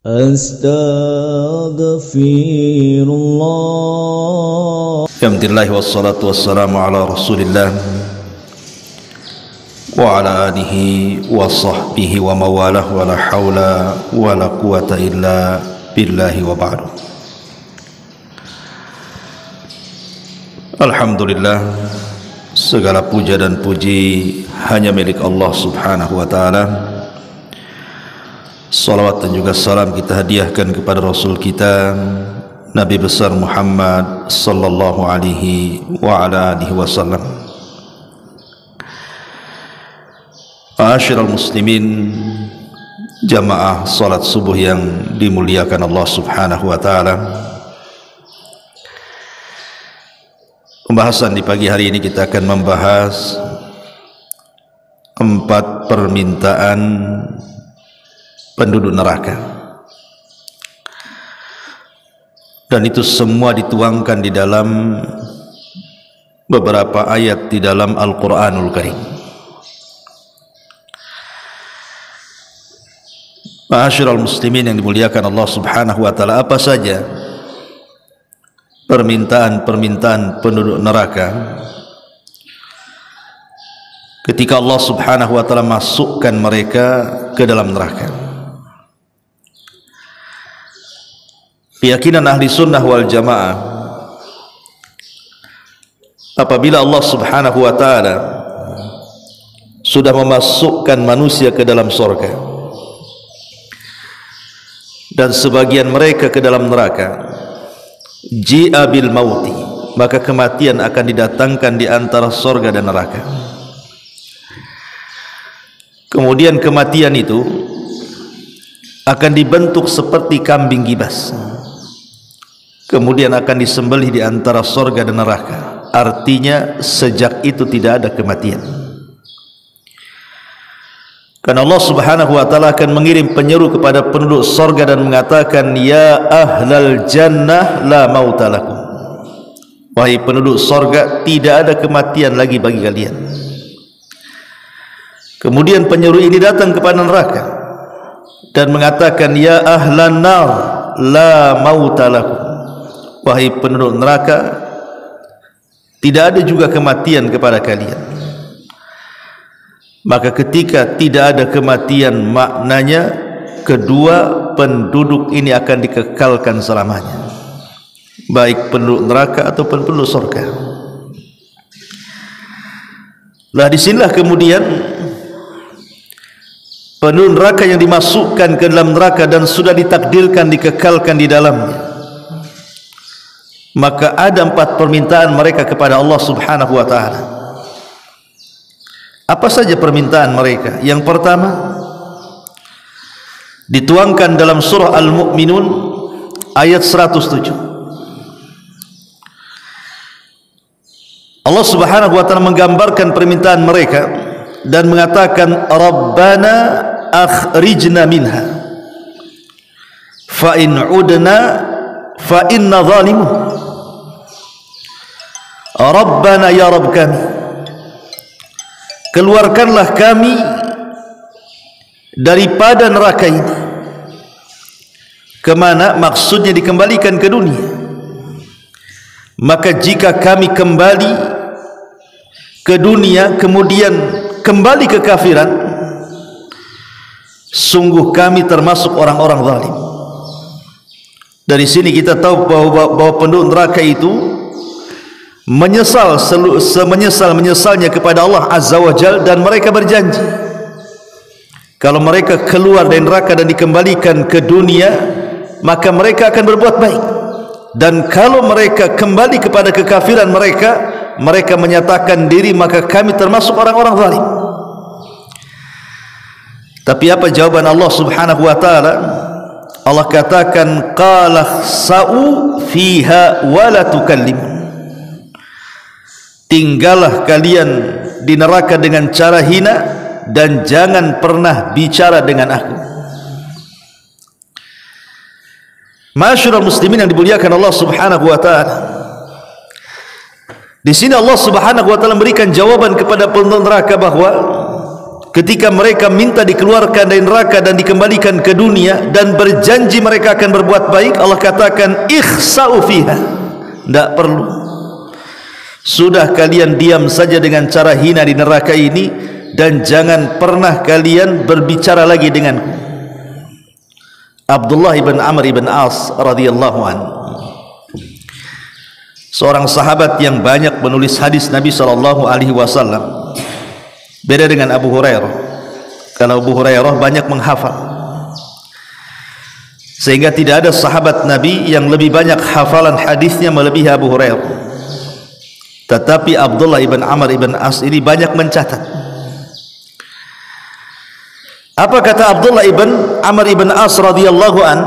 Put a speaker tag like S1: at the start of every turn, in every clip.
S1: Astaghfirullah. Alhamdulillah wassalatu wassalamu ala Rasulillah wa ala alihi wa sahbihi wa mawalah wa la hawla wa la quwata illa billahi wa ba'du. Alhamdulillah, segala puja dan puji hanya milik Allah subhanahu wa ta'ala. Salawat dan juga salam kita hadiahkan kepada Rasul kita Nabi besar Muhammad sallallahu alaihi wa ala alihi wasallam. Ma'asyiral muslimin, jamaah salat subuh yang dimuliakan Allah subhanahu wa ta'ala. Pembahasan di pagi hari ini kita akan membahas 4 permintaan penduduk neraka, dan itu semua dituangkan di dalam beberapa ayat di dalam Al-Quranul Karim. Ma'asyiral muslimin yang dimuliakan Allah subhanahu wa ta'ala, apa saja permintaan-permintaan penduduk neraka ketika Allah subhanahu wa ta'ala masukkan mereka ke dalam neraka? Keyakinan ahli sunnah wal jamaah, apabila Allah subhanahu wa ta'ala sudah memasukkan manusia ke dalam surga dan sebagian mereka ke dalam neraka, ji'a bil mauti, maka kematian akan didatangkan di antara surga dan neraka. Kemudian kematian itu akan dibentuk seperti kambing gibas, kemudian akan disembelih di antara surga dan neraka. Artinya sejak itu tidak ada kematian, karena Allah subhanahu wa ta'ala akan mengirim penyeru kepada penduduk surga dan mengatakan, ya ahlal jannah la mauta lakum, wahai penduduk surga, tidak ada kematian lagi bagi kalian. Kemudian penyeru ini datang kepada neraka dan mengatakan, ya ahlan nar la mauta lakum, wahai penduduk neraka, tidak ada juga kematian kepada kalian. Maka ketika tidak ada kematian, maknanya kedua penduduk ini akan dikekalkan selamanya, baik penduduk neraka ataupun penduduk surga. Lah disinilah kemudian penduduk neraka yang dimasukkan ke dalam neraka dan sudah ditakdirkan dikekalkan di dalamnya, maka ada 4 permintaan mereka kepada Allah subhanahu wa ta'ala. Apa saja permintaan mereka? Yang pertama dituangkan dalam surah Al-Mu'minun ayat 107. Allah subhanahu wa ta'ala menggambarkan permintaan mereka dan mengatakan, Rabbana akhrijna minha fa in udna fa inna zalimun. Rabbana, ya Rabb kami, keluarkanlah kami daripada neraka ini. Kemana? Maksudnya dikembalikan ke dunia. Maka jika kami kembali ke dunia kemudian kembali ke kafiran, sungguh kami termasuk orang-orang zalim. Dari sini kita tahu bahwa penduduk neraka itu menyesal semenyesal-menyesalnya kepada Allah azza wa jalla, dan mereka berjanji kalau mereka keluar dari neraka dan dikembalikan ke dunia, maka mereka akan berbuat baik, dan kalau mereka kembali kepada kekafiran mereka menyatakan diri, maka kami termasuk orang-orang zalim. Tapi apa jawaban Allah subhanahu wa ta'ala? Allah katakan, qala sa'u fiha wa la tukallimun, tinggallah kalian di neraka dengan cara hina dan jangan pernah bicara dengan aku. Ma'asyiral muslimin yang dimuliakan Allah subhanahu wa ta'ala, di sini Allah subhanahu wa ta'ala memberikan jawaban kepada penduduk neraka bahwa ketika mereka minta dikeluarkan dari neraka dan dikembalikan ke dunia dan berjanji mereka akan berbuat baik, Allah katakan ikhsa'u fiha, tidak perlu, sudah kalian diam saja dengan cara hina di neraka ini dan jangan pernah kalian berbicara lagi denganku. Abdullah ibn Amr ibn As radhiyallahu anhu, seorang sahabat yang banyak menulis hadis Nabi SAW. Beda dengan Abu Hurairah. Kalau Abu Hurairah banyak menghafal, sehingga tidak ada sahabat Nabi yang lebih banyak hafalan hadisnya melebihi Abu Hurairah. Tetapi Abdullah ibn Amr ibn As ini banyak mencatat. Apa kata Abdullah ibn Amr ibn As radhiyallahu an?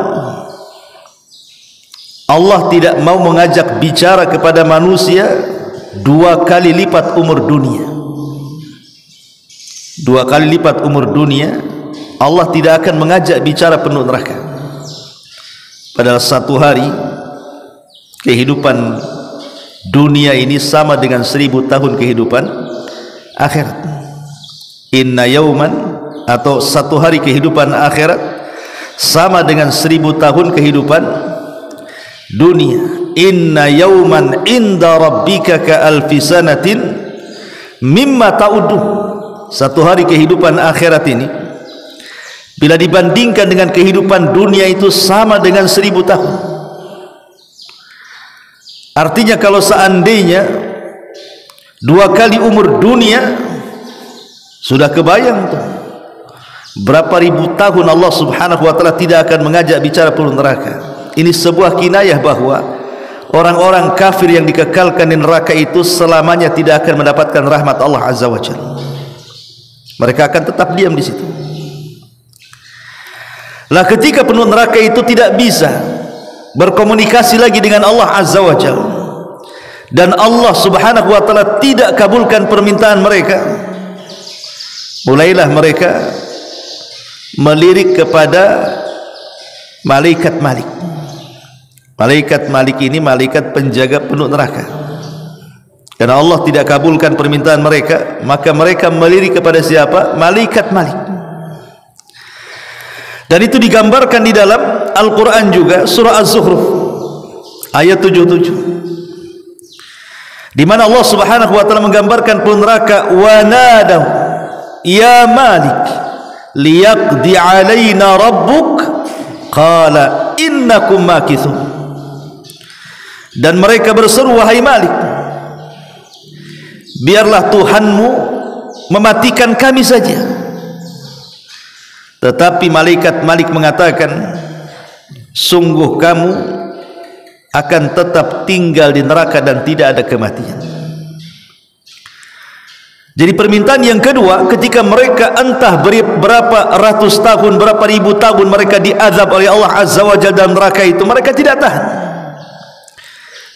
S1: Allah tidak mau mengajak bicara kepada manusia 2 kali lipat umur dunia. 2 kali lipat umur dunia, Allah tidak akan mengajak bicara penuh neraka. Padahal 1 hari kehidupan dunia ini sama dengan 1000 tahun kehidupan akhirat. Inna yauman, atau 1 hari kehidupan akhirat sama dengan 1000 tahun kehidupan dunia. Inna yauman inda rabbika ka alfi sanatin mimma ta'uddu. 1 hari kehidupan akhirat ini bila dibandingkan dengan kehidupan dunia itu sama dengan 1000 tahun. Artinya kalau seandainya 2 kali umur dunia, sudah kebayang tuh berapa ribu tahun Allah subhanahu wa ta'ala tidak akan mengajak bicara penuh neraka. Ini sebuah kinayah bahwa orang-orang kafir yang dikekalkan di neraka itu selamanya tidak akan mendapatkan rahmat Allah azza wa jalla. Mereka akan tetap diam di situ. Lah ketika penuh neraka itu tidak bisa berkomunikasi lagi dengan Allah azza wa jalla, dan Allah subhanahu wa ta'ala tidak kabulkan permintaan mereka, mulailah mereka melirik kepada malaikat Malik. Malaikat Malik ini malaikat penjaga penuh neraka. Karena Allah tidak kabulkan permintaan mereka, maka mereka melirik kepada siapa? Malaikat Malik. Dan itu digambarkan di dalam Al-Quran juga, surah Az-Zukhruf ayat 77, di mana Allah subhanahu wa ta'ala menggambarkan penuh neraka. Wa nadaw ya Malik liyaqdi alaina rabbuk qala innakum makithun. Dan mereka berseru, wahai Malik, biarlah Tuhanmu mematikan kami saja. Tetapi malaikat Malik mengatakan, sungguh kamu akan tetap tinggal di neraka dan tidak ada kematian. Jadi permintaan yang kedua, ketika mereka entah berapa ratus tahun, berapa ribu tahun mereka diazab oleh Allah azza wa jalla dalam neraka itu, mereka tidak tahan.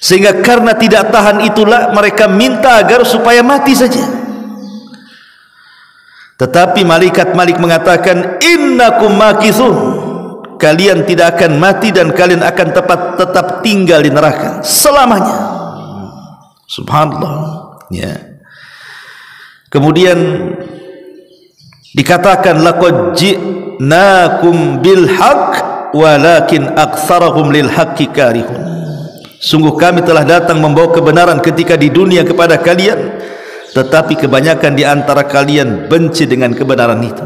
S1: Sehingga karena tidak tahan itulah mereka minta agar supaya mati saja. Tetapi malaikat Malik mengatakan, innakum makithun, kalian tidak akan mati dan kalian akan tetap tinggal di neraka selamanya. Subhanallah, ya. Kemudian dikatakan, laqad ji'nakum bil haqq walakin aktsarahum lil haqqi karihun. Sungguh kami telah datang membawa kebenaran ketika di dunia kepada kalian, tetapi kebanyakan di antara kalian benci dengan kebenaran itu.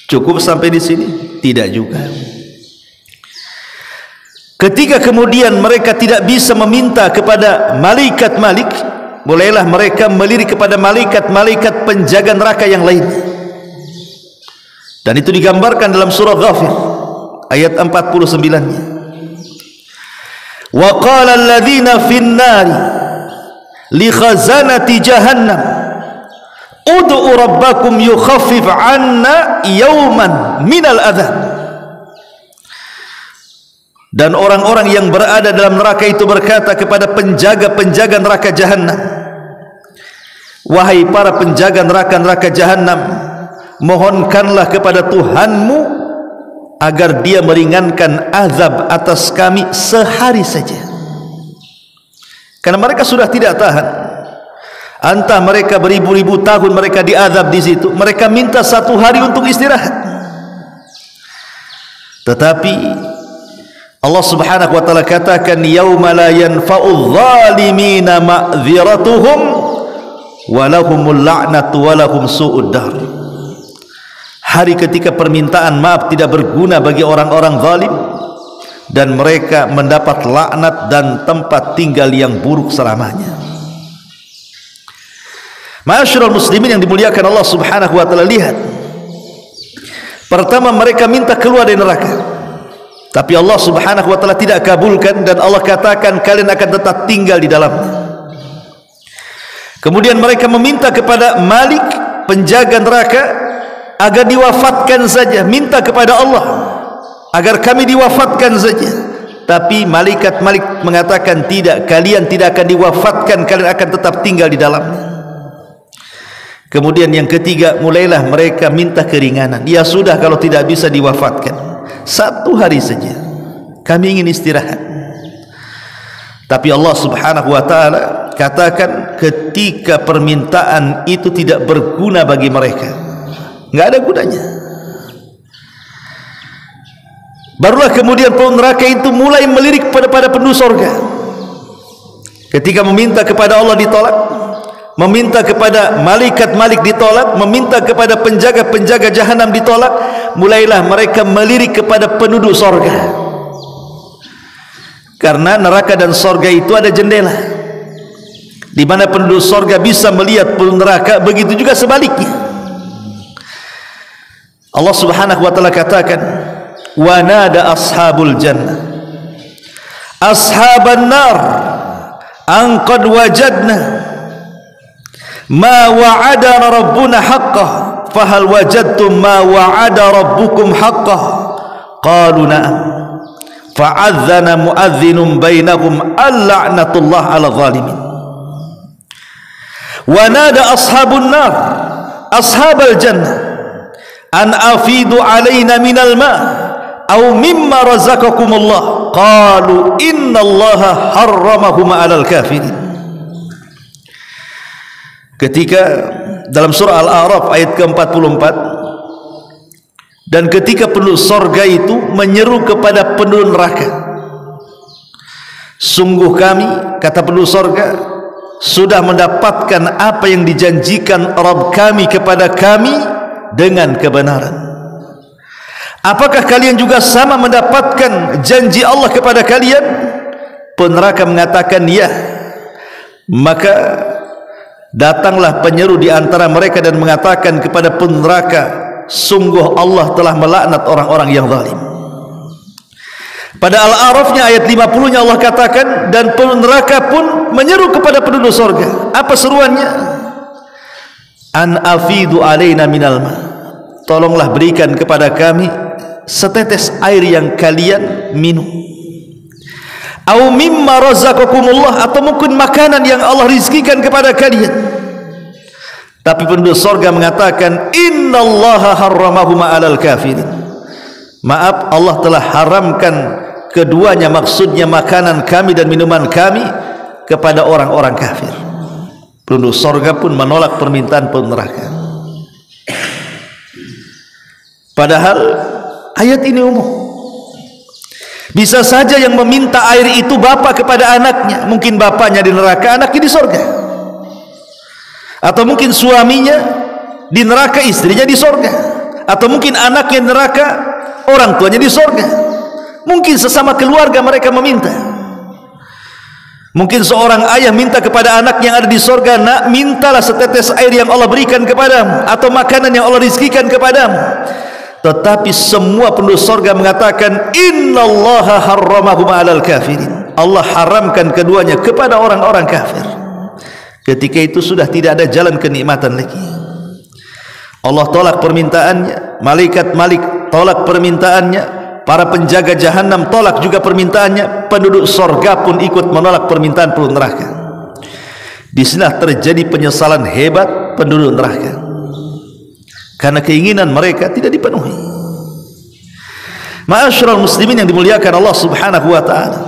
S1: Cukup sampai di sini? Tidak juga. Ketika kemudian mereka tidak bisa meminta kepada malaikat Malik, mulailah mereka melirik kepada malaikat-malaikat penjaga neraka yang lain. Dan itu digambarkan dalam surah Ghafir ayat 49-nya. Wa qala alladhina fin nari li khazanati jahannam ud'u rabbakum yukhaffif 'anna yawman minal adzab. Dan orang-orang yang berada dalam neraka itu berkata kepada penjaga-penjaga neraka jahanam, wahai para penjaga neraka jahanam, mohonkanlah kepada Tuhanmu agar dia meringankan azab atas kami sehari saja. Karena mereka sudah tidak tahan. Entah mereka beribu-ribu tahun mereka diazab di situ, mereka minta 1 hari untuk istirahat. Tetapi Allah Subhanahu wa taala katakan, yauma la yanfa'u adh-dhalimina ma'dziratuhum wa lahumul la'natu wa lahum su'ud dar. Hari ketika permintaan maaf tidak berguna bagi orang-orang zalim dan mereka mendapat laknat dan tempat tinggal yang buruk selamanya. Ma'asyiral muslimin yang dimuliakan Allah Subhanahu wa taala, lihat. Pertama, mereka minta keluar dari neraka. Tapi Allah Subhanahu wa taala tidak kabulkan dan Allah katakan kalian akan tetap tinggal di dalamnya. Kemudian mereka meminta kepada Malik, penjaga neraka, agar diwafatkan saja, minta kepada Allah agar kami diwafatkan saja. Tapi malaikat Malik mengatakan tidak, kalian tidak akan diwafatkan, kalian akan tetap tinggal di dalamnya. Kemudian yang ketiga, mulailah mereka minta keringanan. Ya sudah, kalau tidak bisa diwafatkan, 1 hari saja, kami ingin istirahat. Tapi Allah Subhanahu wa taala katakan ketika permintaan itu tidak berguna bagi mereka, enggak ada gunanya. Barulah kemudian penduduk neraka itu mulai melirik pada penduduk surga. Ketika meminta kepada Allah ditolak, meminta kepada malaikat Malik ditolak, meminta kepada penjaga-penjaga jahanam ditolak, mulailah mereka melirik kepada penduduk surga. Karena neraka dan surga itu ada jendela, di mana penduduk surga bisa melihat penduduk neraka, begitu juga sebaliknya. Allah Subhanahu wa taala katakan, wa nada ashabul jannah ashaban nar an qad wajadna ma wa'adana rabbuna haqqan fahal wajadtum ma wa'ada rabbukum haqqan qalu na'am fa'adhana mu'adhdhinun bainahum al-la'natullah 'ala zalimin. Wa nada ashabun nar ashabal jannah an afidu 'alaina minal ma' aw mimma razaqakumullah qalu innallaha harramahuma 'alal kafirin. Ketika dalam surah Al-A'raf ayat ke-44, dan ketika penduduk surga itu menyeru kepada penduduk neraka, sungguh kami, kata penduduk surga, sudah mendapatkan apa yang dijanjikan Rabb kami kepada kami dengan kebenaran. Apakah kalian juga sama mendapatkan janji Allah kepada kalian? Peneraka mengatakan ya. Maka datanglah penyeru di antara mereka dan mengatakan kepada peneraka, sungguh Allah telah melaknat orang-orang yang zalim. Pada Al-A'rafnya ayat 50-nya Allah katakan, dan peneraka pun menyeru kepada penduduk surga. Apa seruannya? An afidu alaina minal ma, tolonglah berikan kepada kami setetes air yang kalian minum. Au mimma razaqakumullah, atau mungkin makanan yang Allah rizkikan kepada kalian. Tapi penduduk surga mengatakan innallaha harramahuma 'alal kafirin. Maaf, Allah telah haramkan keduanya, maksudnya makanan kami dan minuman kami, kepada orang-orang kafir. Penduduk surga pun menolak permintaan penduduk neraka. Padahal ayat ini umum. Bisa saja yang meminta air itu bapak kepada anaknya, mungkin bapaknya di neraka, anaknya di surga. Atau mungkin suaminya di neraka, istrinya di surga. Atau mungkin anaknya di neraka, orang tuanya di surga. Mungkin sesama keluarga mereka meminta. Mungkin seorang ayah minta kepada anak yang ada di surga, nak, mintalah setetes air yang Allah berikan kepadamu, atau makanan yang Allah rizkikan kepadamu. Tetapi semua penduduk surga mengatakan innallaha harramahuma 'alal kafirin. Allah haramkan keduanya kepada orang-orang kafir. Ketika itu sudah tidak ada jalan kenikmatan lagi. Allah tolak permintaannya, malaikat Malik tolak permintaannya, para penjaga jahanam tolak juga permintaannya, penduduk surga pun ikut menolak permintaan penduduk neraka. Di sini terjadi penyesalan hebat penduduk neraka, karena keinginan mereka tidak dipenuhi. Ma'asyiral muslimin yang dimuliakan Allah Subhanahu wa taala,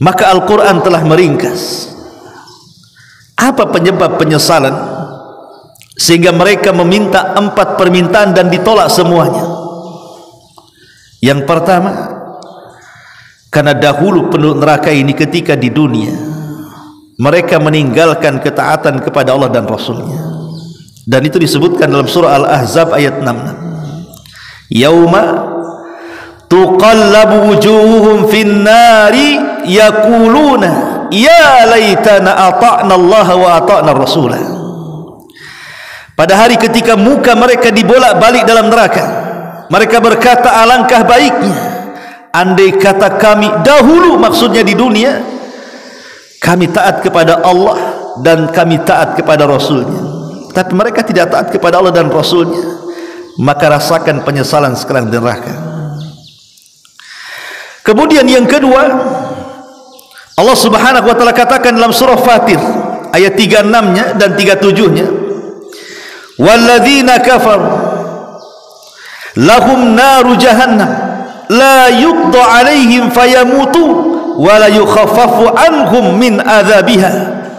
S1: maka Al-Qur'an telah meringkas Apa penyebab penyesalan sehingga mereka meminta 4 permintaan dan ditolak semuanya? Yang pertama, karena dahulu penduduk neraka ini ketika di dunia mereka meninggalkan ketaatan kepada Allah dan Rasulnya, dan itu disebutkan dalam surah Al-Ahzab ayat 66. Yauma tuqallabu wujuhum fin nari yaquluna ya laitana ata'na Allah wa ata'na Rasulah. Pada hari ketika muka mereka dibolak-balik dalam neraka, mereka berkata, alangkah baiknya andai kata kami dahulu, maksudnya di dunia, kami taat kepada Allah dan kami taat kepada Rasulnya. Tapi mereka tidak taat kepada Allah dan Rasulnya, maka rasakan penyesalan sekarang di neraka. Kemudian yang kedua, Allah Subhanahu wa taala katakan dalam surah Fatir ayat 36-nya dan 37-nya, walladzina kafaru lahum naru jahannam la yuqda alaihim fayamutu wa la yukhaffafu anhum min adzabiha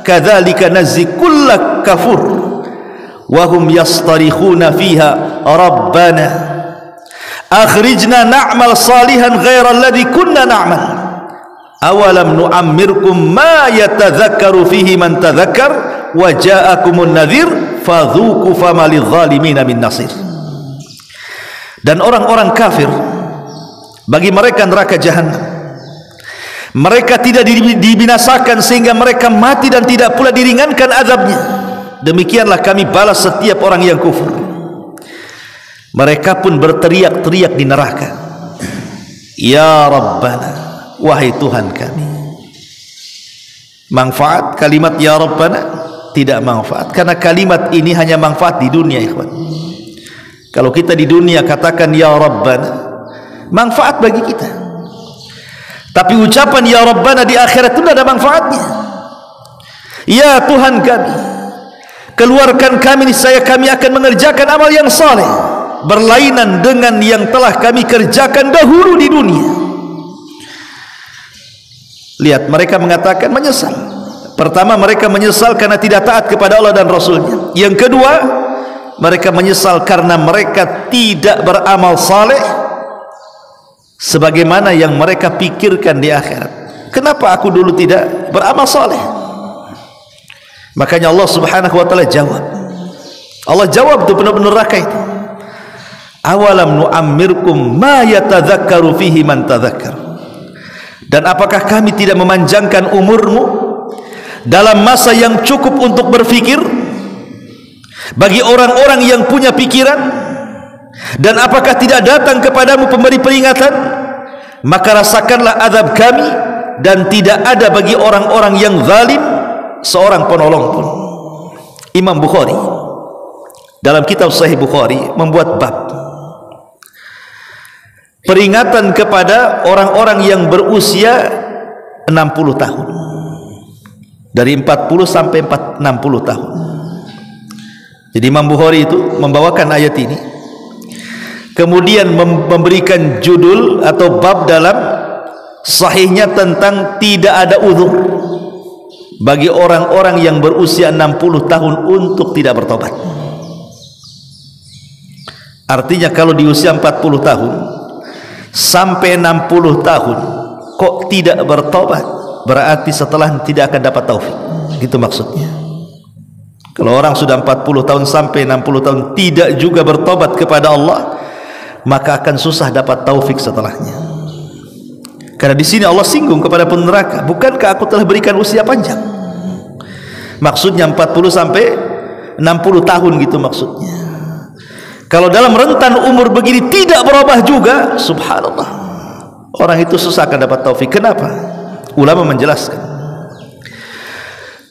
S1: kadzalika nazzi kulla kafur wa hum yastarikhuna fiha rabbana akhrijna na'mal salihan ghaira alladhi kunna na'mal awalam nu'ammirkum ma yatadhakkaru fihi man tadhakkar wa ja'akumun nadhir fadhuku fama lidh-dhalimina min nasir. Dan orang-orang kafir, bagi mereka neraka jahanam, mereka tidak dibinasakan sehingga mereka mati dan tidak pula diringankan azabnya. Demikianlah kami balas setiap orang yang kufur. Mereka pun berteriak-teriak di neraka, ya Rabbana, wahai Tuhan kami. Manfaat kalimat ya Rabbana? Tidak manfaat, karena kalimat ini hanya manfaat di dunia, ikhwan. Kalau kita di dunia katakan ya Rabbana, manfaat bagi kita. Tapi ucapan ya Rabbana di akhirat itu tidak ada manfaatnya. Ya Tuhan kami, keluarkan kami, niscaya kami akan mengerjakan amal yang saleh berlainan dengan yang telah kami kerjakan dahulu di dunia. Lihat, mereka mengatakan menyesal. Pertama, mereka menyesal karena tidak taat kepada Allah dan Rasulnya. Yang kedua, mereka menyesal karena mereka tidak beramal saleh sebagaimana yang mereka pikirkan di akhirat. Kenapa aku dulu tidak beramal saleh? Makanya Allah Subhanahu wa taala jawab. Allah jawab tuh benar-benar neraka itu. Awalam nu'ammirkum ma yatadzakkaru fihi man tadzakkar. Dan apakah kami tidak memanjangkan umurmu dalam masa yang cukup untuk berfikir bagi orang-orang yang punya pikiran? Dan apakah tidak datang kepadamu pemberi peringatan? Maka rasakanlah azab kami, dan tidak ada bagi orang-orang yang zalim seorang penolong pun. Imam Bukhari dalam kitab Sahih Bukhari membuat bab peringatan kepada orang-orang yang berusia 60 tahun, dari 40 sampai 60 tahun. Jadi Imam Bukhari itu membawakan ayat ini, kemudian memberikan judul atau bab dalam sahihnya tentang tidak ada uzur bagi orang-orang yang berusia 60 tahun untuk tidak bertobat. Artinya kalau di usia 40 tahun sampai 60 tahun kok tidak bertobat, berarti setelah tidak akan dapat taufik. Gitu maksudnya. Kalau orang sudah 40 tahun sampai 60 tahun tidak juga bertobat kepada Allah, maka akan susah dapat taufik setelahnya. Karena di sini Allah singgung kepada peneraka, bukankah aku telah berikan usia panjang? Maksudnya 40 sampai 60 tahun gitu maksudnya. Kalau dalam rentan umur begini tidak berubah juga, subhanallah, orang itu susah akan dapat taufik. Kenapa? Ulama menjelaskan,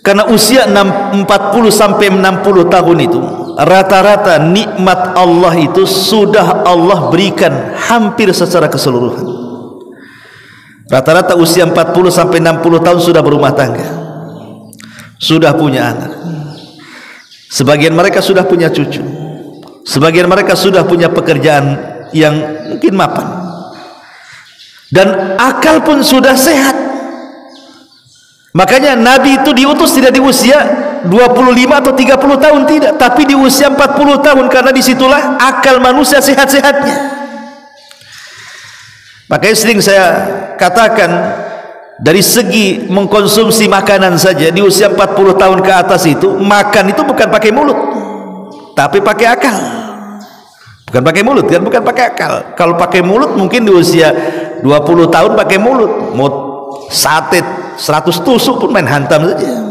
S1: karena usia 40 sampai 60 tahun itu rata-rata nikmat Allah itu sudah Allah berikan hampir secara keseluruhan. Rata-rata usia 40 sampai 60 tahun sudah berumah tangga, sudah punya anak, sebagian mereka sudah punya cucu, sebagian mereka sudah punya pekerjaan yang mungkin mapan, dan akal pun sudah sehat. Makanya Nabi itu diutus tidak di usia 25 atau 30 tahun, tidak, tapi di usia 40 tahun, karena disitulah akal manusia sehat-sehatnya. Makanya sering saya katakan, dari segi mengkonsumsi makanan saja di usia 40 tahun ke atas itu, makan itu bukan pakai mulut, tapi pakai akal. Bukan pakai mulut kan, bukan pakai akal. Kalau pakai mulut mungkin di usia 20 tahun pakai mulut, mau sate 100 tusuk pun main hantam saja.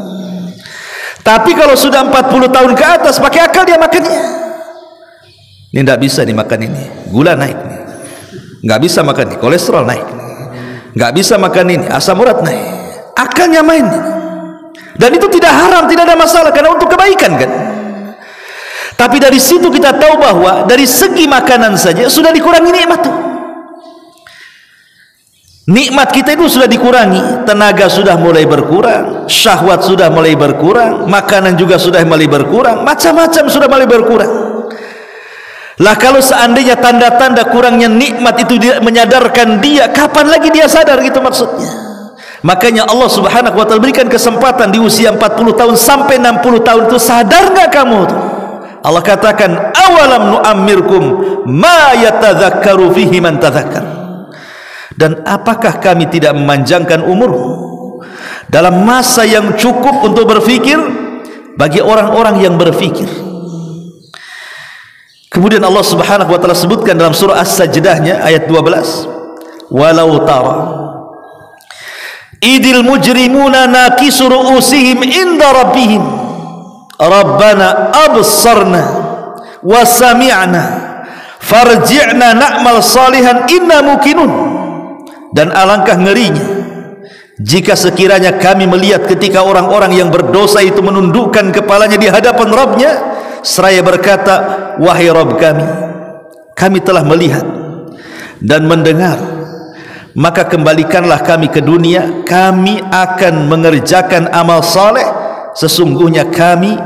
S1: Tapi kalau sudah 40 tahun ke atas, pakai akal dia makannya. Ini tidak bisa dimakan ini, gula naik nih. Nggak bisa makan ini, kolesterol naik. Nggak bisa makan ini, asam urat naik. Akalnya main. Dan itu tidak haram, tidak ada masalah, karena untuk kebaikan kan. Tapi dari situ kita tahu bahwa dari segi makanan saja sudah dikurangi nikmat tuh. Nikmat kita itu sudah dikurangi, tenaga sudah mulai berkurang, syahwat sudah mulai berkurang, makanan juga sudah mulai berkurang, macam-macam sudah mulai berkurang. Lah kalau seandainya tanda-tanda kurangnya nikmat itu menyadarkan dia, kapan lagi dia sadar, gitu maksudnya. Makanya Allah Subhanahu wa taala berikan kesempatan di usia 40 tahun sampai 60 tahun itu, sadar enggak kamu tuh? Allah katakan, awalam nu'ammirkum ma yatadzakkaru fihi man tadzakkar. Dan apakah kami tidak memanjangkan umurmu dalam masa yang cukup untuk berfikir bagi orang-orang yang berfikir. Kemudian Allah Subhanahu wa taala sebutkan dalam surah As-Sajdah ayat 12, walau tara idil mujrimuna naqisu ru'usihim inda rabbihim rabbana absarna wa sami'na farji'na na'mal salihan inna muqinun. Dan alangkah ngerinya jika sekiranya kami melihat ketika orang-orang yang berdosa itu menundukkan kepalanya di hadapan Rabbnya seraya berkata, wahai Rabb kami telah melihat dan mendengar, maka kembalikanlah kami ke dunia, kami akan mengerjakan amal saleh, sesungguhnya kami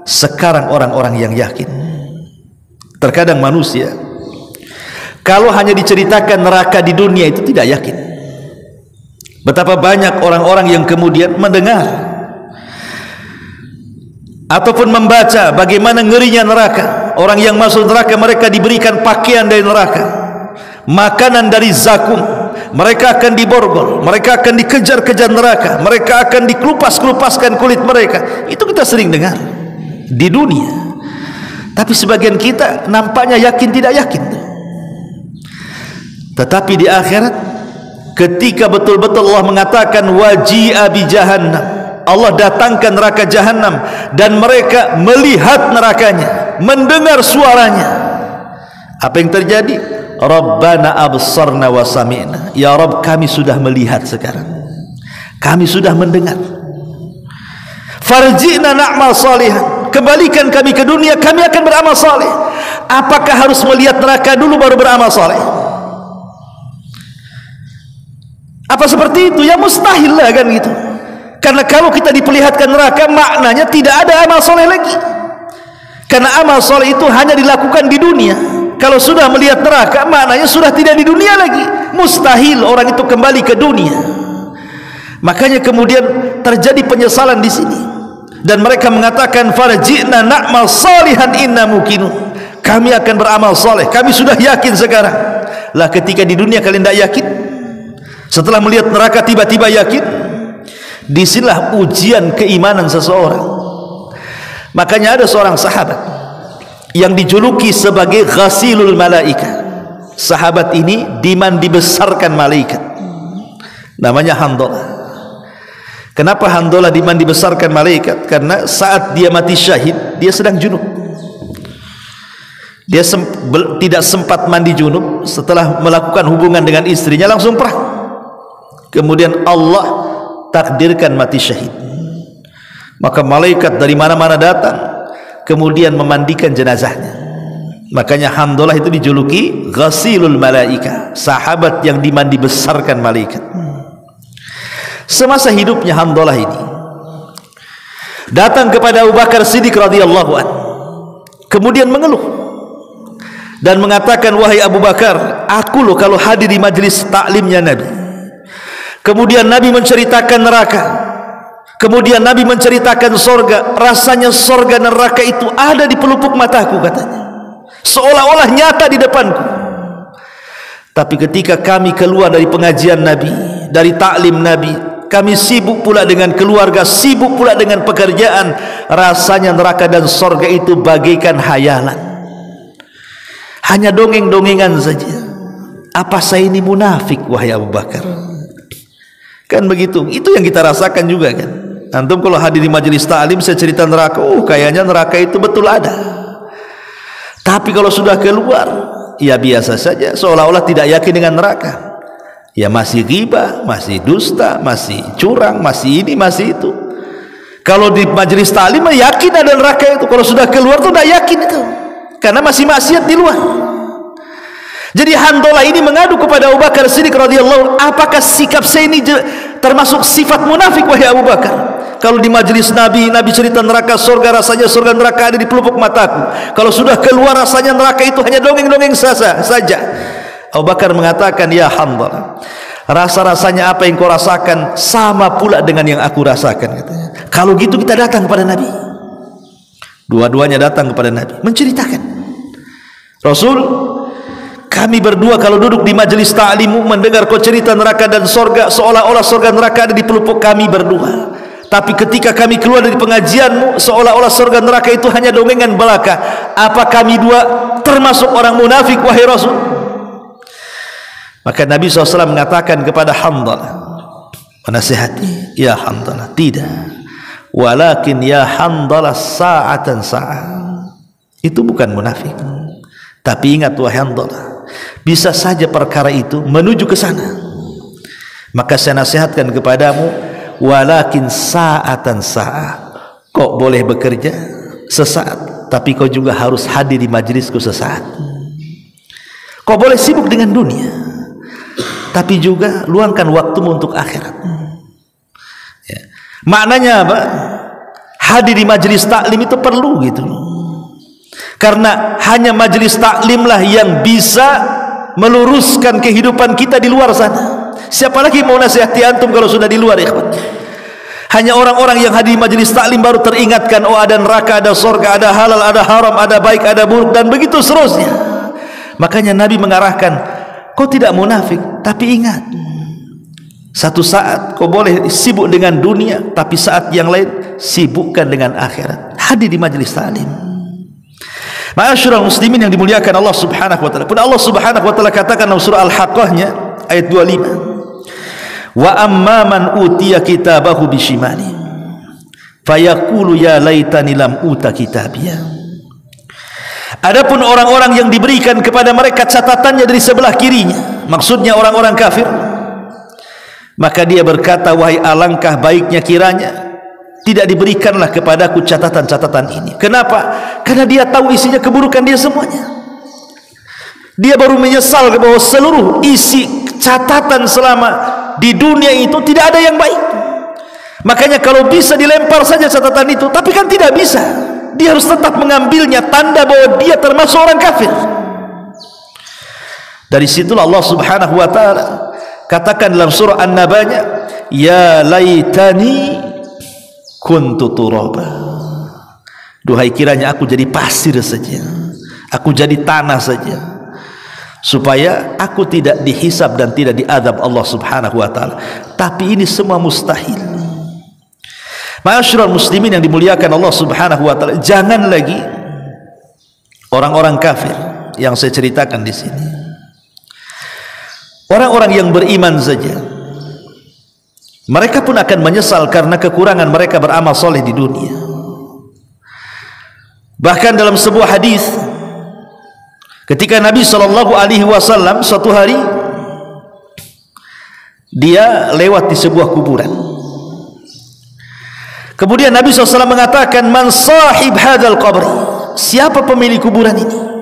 S1: sekarang orang-orang yang yakin. Terkadang manusia kalau hanya diceritakan neraka di dunia itu tidak yakin. Betapa banyak orang-orang yang kemudian mendengar ataupun membaca bagaimana ngerinya neraka. Orang yang masuk neraka, mereka diberikan pakaian dari neraka, makanan dari zakum, mereka akan diborgol, mereka akan dikejar-kejar neraka, mereka akan dikelupas-kelupaskan kulit mereka. Itu kita sering dengar di dunia. Tapi sebagian kita nampaknya yakin tidak yakin. Tetapi di akhirat, ketika betul-betul Allah mengatakan waji'a bi jahannam, Allah datangkan neraka jahanam, dan mereka melihat nerakanya, mendengar suaranya, apa yang terjadi? Rabbana absarna wa sami'na, ya Rabb kami sudah melihat sekarang, kami sudah mendengar. Farji'na na'mal salihan, kembalikan kami ke dunia, kami akan beramal saleh. Apakah harus melihat neraka dulu baru beramal saleh? Apa seperti itu? Ya mustahil lah kan gitu. Karena kalau kita diperlihatkan neraka, maknanya tidak ada amal soleh lagi. Karena amal soleh itu hanya dilakukan di dunia. Kalau sudah melihat neraka, maknanya sudah tidak di dunia lagi. Mustahil orang itu kembali ke dunia. Makanya kemudian terjadi penyesalan di sini. Dan mereka mengatakan farji'na na'mal salihan inna muqinun. Kami akan beramal soleh, kami sudah yakin sekarang. Lah ketika di dunia kalian tidak yakin, setelah melihat neraka tiba-tiba yakin, disinilah ujian keimanan seseorang. Makanya ada seorang sahabat yang dijuluki sebagai ghasilul malaika. Sahabat ini dimandi besarkan malaikat, namanya Handalah. Kenapa Handalah dimandi besarkan malaikat? Karena saat dia mati syahid, dia sedang junub. Dia tidak sempat mandi junub. Setelah melakukan hubungan dengan istrinya langsung perang. Kemudian Allah takdirkan mati syahid, maka malaikat dari mana-mana datang kemudian memandikan jenazahnya. Makanya Handalah itu dijuluki ghasilul malaika, sahabat yang dimandi besarkan malaikat. Semasa hidupnya Handalah ini datang kepada Abu Bakar Siddiq radhiyallahu anhu, kemudian mengeluh dan mengatakan, wahai Abu Bakar, aku loh kalau hadir di majlis taklimnya Nabi, kemudian Nabi menceritakan neraka, Kemudian Nabi menceritakan sorga, rasanya sorga neraka itu ada di pelupuk mataku katanya, seolah-olah nyata di depanku. Tapi ketika kami keluar dari pengajian Nabi, dari taklim Nabi, kami sibuk pula dengan keluarga, sibuk pula dengan pekerjaan, rasanya neraka dan sorga itu bagaikan hayalan, hanya dongeng-dongengan saja. Apa saya ini munafik wahai Abu Bakar? Kan begitu, itu yang kita rasakan juga kan. Antum kalau hadir di majelis ta'lim saya cerita neraka, kayaknya neraka itu betul ada. Tapi kalau sudah keluar, ya biasa saja, seolah-olah tidak yakin dengan neraka. Ya masih ghibah, masih dusta, masih curang, masih ini, masih itu. Kalau di majelis ta'lim yakin ada neraka itu, kalau sudah keluar tuh tidak yakin itu, karena masih maksiat di luar. Jadi Handalah ini mengadu kepada Abu Bakar Siddiq radhiyallahu, apakah sikap saya ini termasuk sifat munafik wahai Abu Bakar? Kalau di majelis Nabi, Nabi cerita neraka surga, rasanya surga neraka ada di pelupuk mataku. Kalau sudah keluar rasanya neraka itu hanya dongeng-dongeng saja. Abu Bakar mengatakan, ya Handalah, rasa-rasanya apa yang kau rasakan sama pula dengan yang aku rasakan katanya. Kalau gitu kita datang kepada Nabi. Dua-duanya datang kepada Nabi menceritakan, Rasul, kami berdua kalau duduk di majelis ta'limu mendengar kau cerita neraka dan surga, seolah-olah surga neraka ada di pelupuk kami berdua. Tapi ketika kami keluar dari pengajianmu, seolah-olah surga neraka itu hanya dongengan belaka. Apa kami dua termasuk orang munafik wahai Rasul? Maka Nabi SAW mengatakan kepada Handalah, menasihati, ya Handalah, tidak, walakin ya Handalah sa'atan sa'ah. Itu bukan munafik. Tapi ingat wahai Handalah, bisa saja perkara itu menuju ke sana. Maka saya nasihatkan kepadamu, walakin sa'atan sa'ah. Kau boleh bekerja sesaat, tapi kau juga harus hadir di majlisku sesaat. Kau boleh sibuk dengan dunia, tapi juga luangkan waktumu untuk akhirat. Ya. Maknanya apa? Hadir di majlis taklim itu perlu gitu. Karena hanya majlis taklimlah yang bisa meluruskan kehidupan kita di luar sana. Siapa lagi mau nasihati antum kalau sudah di luar, ikhwan? Hanya orang-orang yang hadir di majelis taklim baru teringatkan, ada neraka, ada surga, ada halal, ada haram, ada baik, ada buruk, dan begitu seterusnya. Makanya Nabi mengarahkan, kau tidak munafik, tapi ingat, satu saat kau boleh sibuk dengan dunia, tapi saat yang lain sibukkan dengan akhirat. Hadir di majelis taklim. Ma'asyiral muslimin yang dimuliakan Allah Subhanahu wa taala. Pun Allah Subhanahu wa taala katakan dalam surah Al-Haqqah-nya ayat 25, wa amma man utiya kitabahu bishimali fayaqulu ya laitani lam uta kitabiya. Adapun orang-orang yang diberikan kepada mereka catatannya dari sebelah kirinya, maksudnya orang-orang kafir, maka dia berkata, wahai alangkah baiknya kiranya tidak diberikanlah kepadaku catatan-catatan ini. Kenapa? Karena dia tahu isinya keburukan dia semuanya. Dia baru menyesal bahwa seluruh isi catatan selama di dunia itu tidak ada yang baik. Makanya kalau bisa dilempar saja catatan itu, tapi kan tidak bisa. Dia harus tetap mengambilnya, tanda bahwa dia termasuk orang kafir. Dari situlah Allah Subhanahu wa taala katakan dalam surah An-Naba'nya, ya laitani kuntu turaba. Duhai kiranya aku jadi pasir saja, aku jadi tanah saja, supaya aku tidak dihisab dan tidak diadab Allah Subhanahu wa taala. Tapi ini semua mustahil. Ma'asyiral muslimin yang dimuliakan Allah Subhanahu wa taala, jangan lagi orang-orang kafir yang saya ceritakan di sini. Orang-orang yang beriman saja, mereka pun akan menyesal karena kekurangan mereka beramal soleh di dunia. Bahkan dalam sebuah hadis, ketika Nabi SAW suatu hari dia lewat di sebuah kuburan, kemudian Nabi SAW mengatakan, man sahib hadzal qabri, siapa pemilik kuburan ini?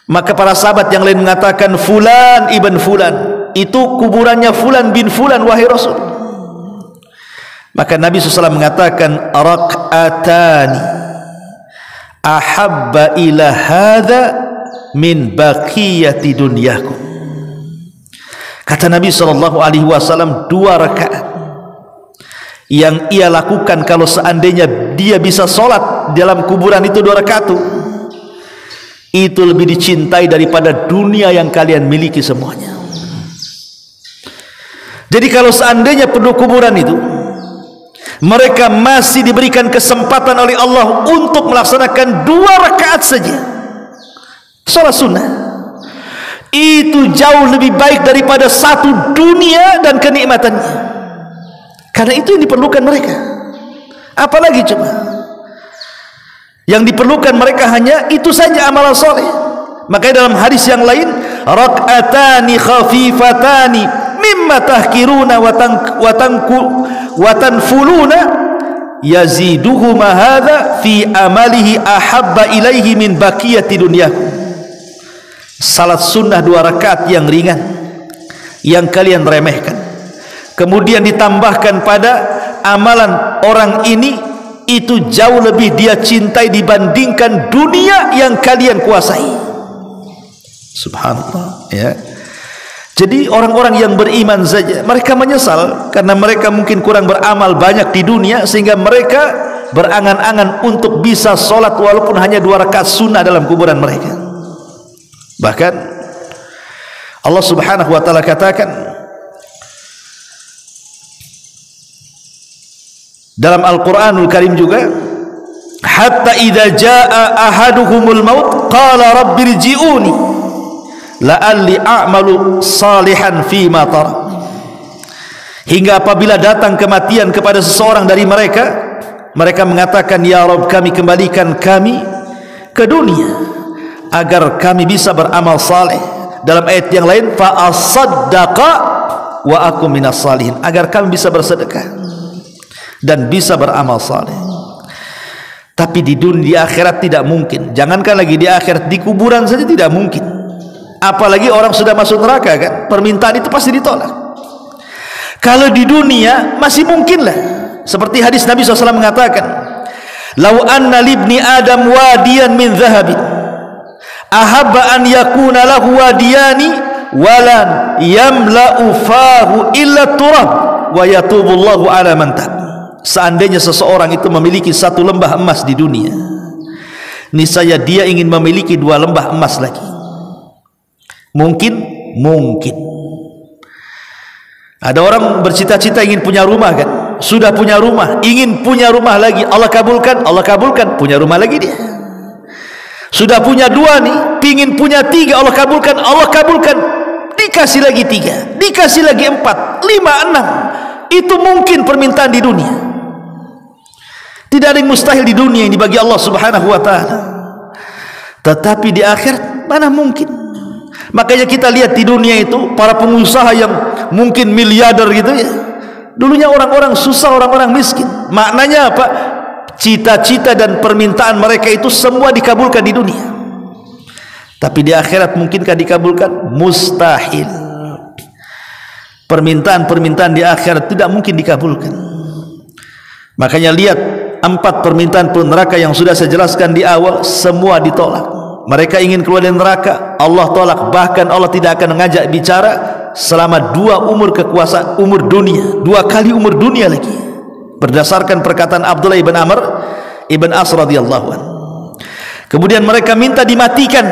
S1: Maka para sahabat yang lain mengatakan, fulan ibn fulan, itu kuburannya fulan bin fulan wahai Rasul. Maka Nabi SAW mengatakan, raq'atani ahabba ila hadha min baqiyati dunyakum. Kata Nabi SAW, 2 rakaat yang ia lakukan kalau seandainya dia bisa sholat dalam kuburan itu 2 rakaat itu lebih dicintai daripada dunia yang kalian miliki semuanya. Jadi kalau seandainya penduduk kuburan itu mereka masih diberikan kesempatan oleh Allah untuk melaksanakan 2 rakaat saja sholat sunnah, itu jauh lebih baik daripada 1 dunia dan kenikmatannya. Karena itu yang diperlukan mereka. Apalagi coba? Yang diperlukan mereka hanya itu saja, amalan soleh. Makanya dalam hadis yang lain, rak'atani khafifatani mimma tahkiruna wa tanfuluna yaziduhuma hadha fi amalihi ahabba ilaihi min baqiyati dunyakum. Salat sunnah 2 rakaat yang ringan yang kalian remehkan, kemudian ditambahkan pada amalan orang ini, itu jauh lebih dia cintai dibandingkan dunia yang kalian kuasai. Subhanallah, ya. Jadi orang-orang yang beriman saja mereka menyesal karena mereka mungkin kurang beramal banyak di dunia, sehingga mereka berangan-angan untuk bisa sholat walaupun hanya 2 rakaat sunnah dalam kuburan mereka. Bahkan Allah Subhanahu wa taala katakan dalam Al-Quranul Karim juga, hatta idza jaa ahaduhumul maut qala rabbirji'uni la'alli a'malu salihan fima tarak. Hingga apabila datang kematian kepada seseorang dari mereka, mereka mengatakan, ya Rabb, kami kembalikan kami ke dunia agar kami bisa beramal saleh. Dalam ayat yang lain, fa asaddaqa wa akum minas salihin, agar kami bisa bersedekah dan bisa beramal saleh. Tapi di dunia, di akhirat tidak mungkin. Jangankan lagi di akhirat, di kuburan saja tidak mungkin. Apalagi orang sudah masuk neraka, kan? Permintaan itu pasti ditolak. Kalau di dunia masih mungkin lah. Seperti hadis Nabi SAW mengatakan, "Lau anna libni Adam wadiyan min dhahabin, ahabba an yakuna lahu wadiyani, walan yamla'u fahu illa turab, wa yatubullahu ala man tab." Seandainya seseorang itu memiliki 1 lembah emas di dunia, niscaya dia ingin memiliki 2 lembah emas lagi. Mungkin? Mungkin. Ada orang bercita-cita ingin punya rumah, kan? Sudah punya rumah, ingin punya rumah lagi. Allah kabulkan, Allah kabulkan, punya rumah lagi dia. Sudah punya 2 nih, pingin punya 3, Allah kabulkan, Allah kabulkan, dikasih lagi 3, dikasih lagi 4, 5, 6. Itu mungkin permintaan di dunia. Tidak ada yang mustahil di dunia ini bagi Allah Subhanahu wa ta'ala. Tetapi di akhirat mana mungkin. Makanya kita lihat di dunia itu para pengusaha yang mungkin miliarder gitu ya, dulunya orang-orang susah, orang-orang miskin. Maknanya apa? Cita-cita dan permintaan mereka itu semua dikabulkan di dunia. Tapi di akhirat mungkinkah dikabulkan? Mustahil. Permintaan-permintaan di akhirat tidak mungkin dikabulkan. Makanya lihat 4 permintaan penduduk neraka yang sudah saya jelaskan di awal, semua ditolak. Mereka ingin keluar dari neraka, Allah tolak. Bahkan Allah tidak akan mengajak bicara selama 2 umur kekuasaan, umur dunia, 2 kali umur dunia lagi. Berdasarkan perkataan Abdullah ibn Amr ibn As radhiyallahu anhu. Kemudian mereka minta dimatikan,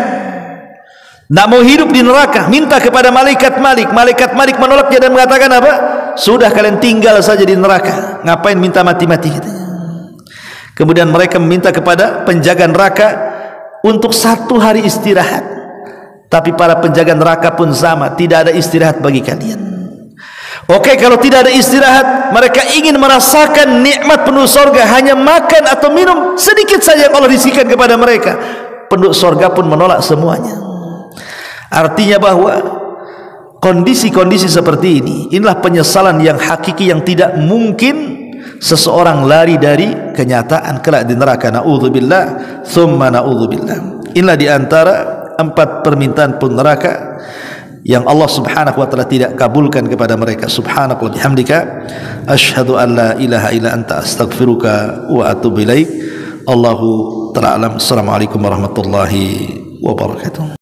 S1: tidak mau hidup di neraka, minta kepada malaikat Malik. Malaikat Malik menolaknya dan mengatakan apa? Sudah, kalian tinggal saja di neraka, ngapain minta mati-mati, katanya. Kemudian mereka meminta kepada penjaga neraka untuk 1 hari istirahat. Tapi para penjaga neraka pun sama, tidak ada istirahat bagi kalian. Oke, kalau tidak ada istirahat, mereka ingin merasakan nikmat penduduk surga, hanya makan atau minum sedikit saja yang Allah bisikan kepada mereka. Penduduk surga pun menolak semuanya. Artinya bahwa kondisi-kondisi seperti ini, inilah penyesalan yang hakiki, yang tidak mungkin seseorang lari dari kenyataan kelak di neraka. Na'udzubillah thumma na'udzubillah. Inilah di antara 4 permintaan penduduk neraka yang Allah Subhanahu wa taala tidak kabulkan kepada mereka. Subhanaka wa bihamdika asyhadu an la ilaha illa anta astaghfiruka wa atubu ilaik. Allahu ta'ala alam. Assalamualaikum warahmatullahi wabarakatuh.